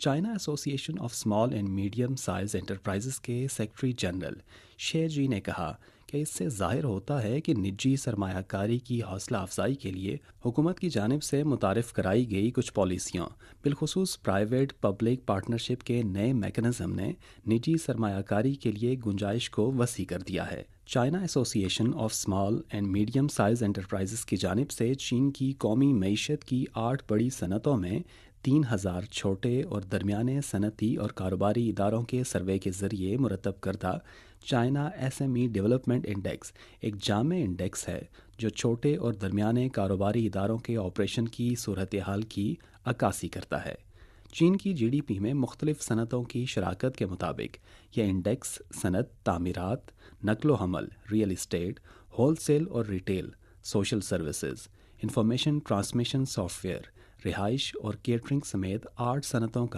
China ایسوسی ایشن of small and medium size enterprises کے سیکرٹری جنرل شے جی نے کہا کہ اس سے ظاہر ہوتا ہے کہ نجی سرمایہ کاری کی حوصلہ افزائی کے لیے حکومت کی جانب سے متعارف کرائی گئی کچھ پالیسیاں، بالخصوص پرائیویٹ پبلک پارٹنرشپ کے نئے میکنزم نے نجی سرمایہ کاری کے لیے گنجائش کو وسیع کر دیا ہے۔ چائنا ایسوسی ایشن of small and medium size enterprises کی جانب سے چین کی قومی معیشت کی 8 بڑی صنعتوں میں 3000 چھوٹے اور درمیانے صنعتی اور کاروباری اداروں کے سروے کے ذریعے مرتب کردہ China S M E development index ایک جامع انڈیکس ہے جو چھوٹے اور درمیانے کاروباری اداروں کے آپریشن کی صورتحال کی عکاسی کرتا ہے۔ چین کی جی ڈی پی میں مختلف صنعتوں کی شراکت کے مطابق یہ انڈیکس صنعت، تعمیرات، نقل و حمل، ریئل اسٹیٹ، ہول سیل اور retail, social services, information transmission soft where, رہائش اور کیٹرنگ سمیت 8 صنعتوں کا